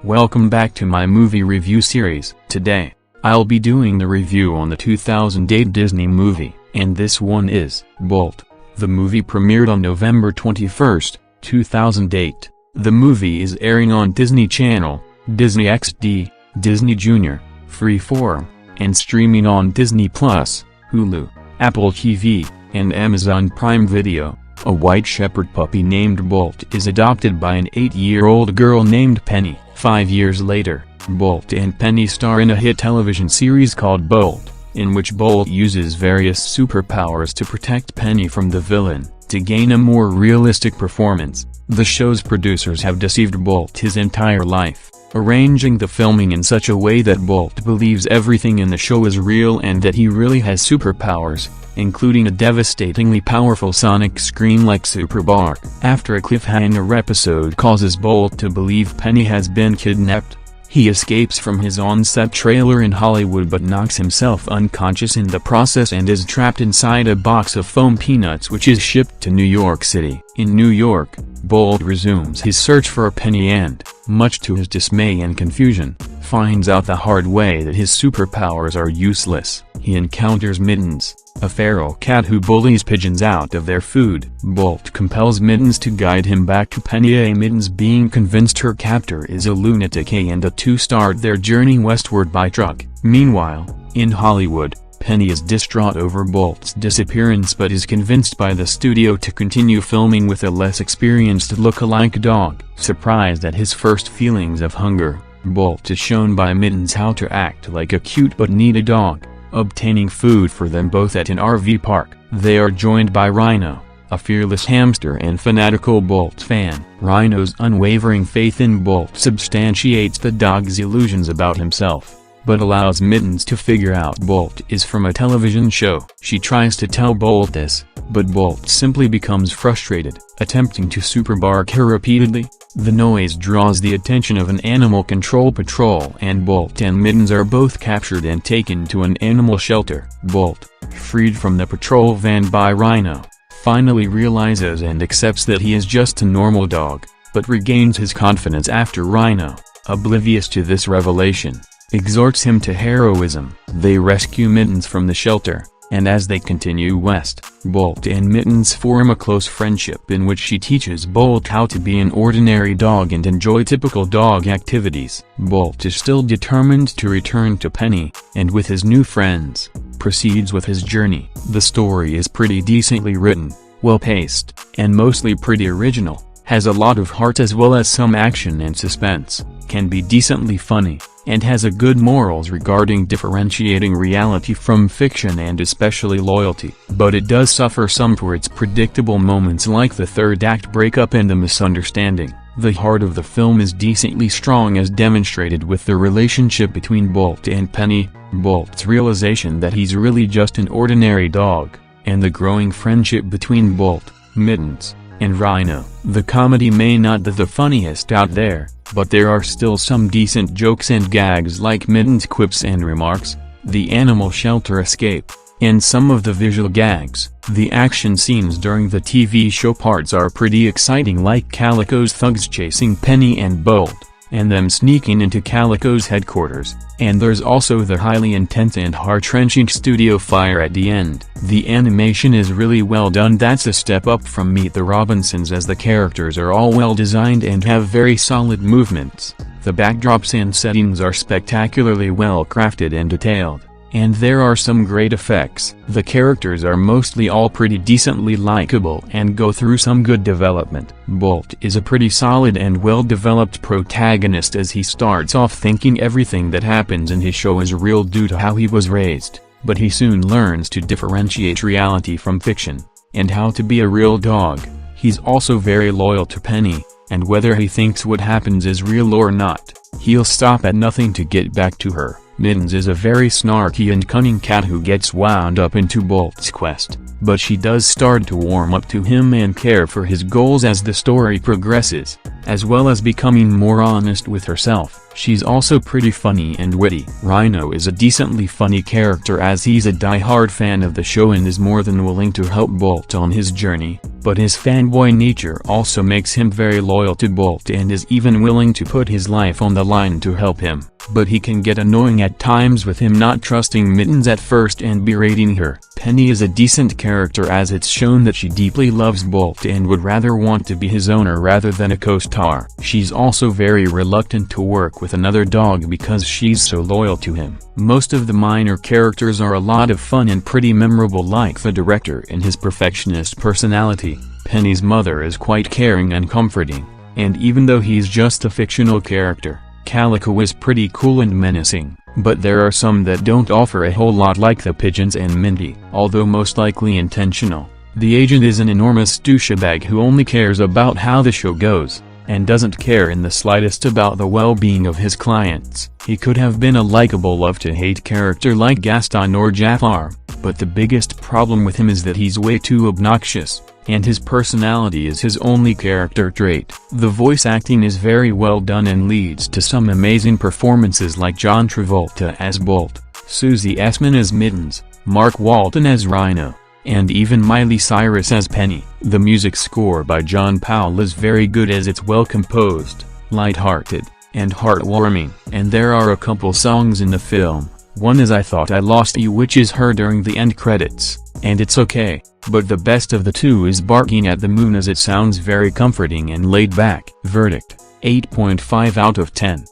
Welcome back to my movie review series. Today, I'll be doing the review on the 2008 Disney movie, and this one is Bolt. The movie premiered on November 21, 2008. The movie is airing on Disney Channel, Disney XD, Disney Junior, Freeform, and streaming on Disney+, Hulu, Apple TV, and Amazon Prime Video. A white shepherd puppy named Bolt is adopted by an 8-year-old girl named Penny. 5 years later, Bolt and Penny star in a hit television series called Bolt, in which Bolt uses various superpowers to protect Penny from the villain. To gain a more realistic performance, the show's producers have deceived Bolt his entire life, arranging the filming in such a way that Bolt believes everything in the show is real and that he really has superpowers, including a devastatingly powerful sonic scream like Super Bark. After a cliffhanger episode causes Bolt to believe Penny has been kidnapped, he escapes from his on-set trailer in Hollywood but knocks himself unconscious in the process and is trapped inside a box of foam peanuts which is shipped to New York City. In New York, Bolt resumes his search for Penny and, much to his dismay and confusion, finds out the hard way that his superpowers are useless. He encounters Mittens, a feral cat who bullies pigeons out of their food. Bolt compels Mittens to guide him back to Penny. Mittens, being convinced her captor is a lunatic, and the two start their journey westward by truck. Meanwhile, in Hollywood, Penny is distraught over Bolt's disappearance but is convinced by the studio to continue filming with a less experienced look-alike dog. Surprised at his first feelings of hunger, Bolt is shown by Mittens how to act like a cute but needy dog, obtaining food for them both at an RV park. They are joined by Rhino, a fearless hamster and fanatical Bolt fan. Rhino's unwavering faith in Bolt substantiates the dog's illusions about himself, but allows Mittens to figure out Bolt is from a television show. She tries to tell Bolt this, but Bolt simply becomes frustrated, attempting to super bark her repeatedly. The noise draws the attention of an animal control patrol and Bolt and Mittens are both captured and taken to an animal shelter. Bolt, freed from the patrol van by Rhino, finally realizes and accepts that he is just a normal dog, but regains his confidence after Rhino, oblivious to this revelation, exhorts him to heroism. They rescue Mittens from the shelter, and as they continue west, Bolt and Mittens form a close friendship in which she teaches Bolt how to be an ordinary dog and enjoy typical dog activities. Bolt is still determined to return to Penny, and with his new friends, proceeds with his journey. The story is pretty decently written, well-paced, and mostly pretty original, has a lot of heart as well as some action and suspense, can be decently funny, and has a good morals regarding differentiating reality from fiction and especially loyalty. But it does suffer some for its predictable moments like the third act breakup and the misunderstanding. The heart of the film is decently strong as demonstrated with the relationship between Bolt and Penny, Bolt's realization that he's really just an ordinary dog, and the growing friendship between Bolt, Mittens, and Rhino. The comedy may not be the funniest out there, but there are still some decent jokes and gags like Mittens' quips and remarks, the animal shelter escape, and some of the visual gags. The action scenes during the TV show parts are pretty exciting, like Calico's thugs chasing Penny and Bolt, and them sneaking into Calico's headquarters, and there's also the highly intense and heart-wrenching studio fire at the end. The animation is really well done. That's a step up from Meet the Robinsons, as the characters are all well designed and have very solid movements. The backdrops and settings are spectacularly well crafted and detailed, and there are some great effects. The characters are mostly all pretty decently likable and go through some good development. Bolt is a pretty solid and well-developed protagonist, as he starts off thinking everything that happens in his show is real due to how he was raised, but he soon learns to differentiate reality from fiction, and how to be a real dog. He's also very loyal to Penny, and whether he thinks what happens is real or not, he'll stop at nothing to get back to her. Mittens is a very snarky and cunning cat who gets wound up into Bolt's quest, but she does start to warm up to him and care for his goals as the story progresses, as well as becoming more honest with herself. She's also pretty funny and witty. Rhino is a decently funny character as he's a die-hard fan of the show and is more than willing to help Bolt on his journey, but his fanboy nature also makes him very loyal to Bolt and is even willing to put his life on the line to help him. But he can get annoying at times with him not trusting Mittens at first and berating her. Penny is a decent character as it's shown that she deeply loves Bolt and would rather want to be his owner rather than a co-star. She's also very reluctant to work with another dog because she's so loyal to him. Most of the minor characters are a lot of fun and pretty memorable, like the director and his perfectionist personality. Penny's mother is quite caring and comforting, and even though he's just a fictional character, Calico is pretty cool and menacing, but there are some that don't offer a whole lot, like the pigeons and Mindy. Although most likely intentional, the agent is an enormous douchebag who only cares about how the show goes, and doesn't care in the slightest about the well-being of his clients. He could have been a likable love-to-hate character like Gaston or Jafar, but the biggest problem with him is that he's way too obnoxious, and his personality is his only character trait. The voice acting is very well done and leads to some amazing performances like John Travolta as Bolt, Susie Essman as Mittens, Mark Walton as Rhino, and even Miley Cyrus as Penny. The music score by John Powell is very good as it's well composed, light-hearted, and heartwarming. And there are a couple songs in the film. One is I Thought I Lost You, which is heard during the end credits, and it's okay, but the best of the two is Barking at the Moon as it sounds very comforting and laid back. Verdict: 8.5 out of 10.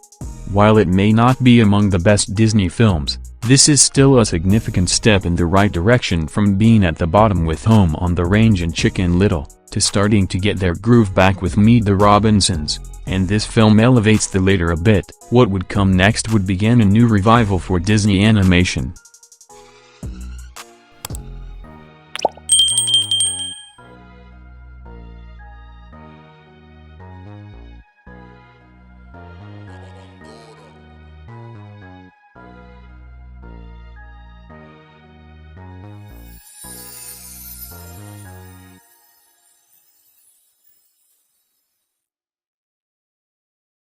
While it may not be among the best Disney films, this is still a significant step in the right direction from being at the bottom with Home on the Range and Chicken Little, to starting to get their groove back with Meet the Robinsons, and this film elevates the later a bit. What would come next would begin a new revival for Disney animation.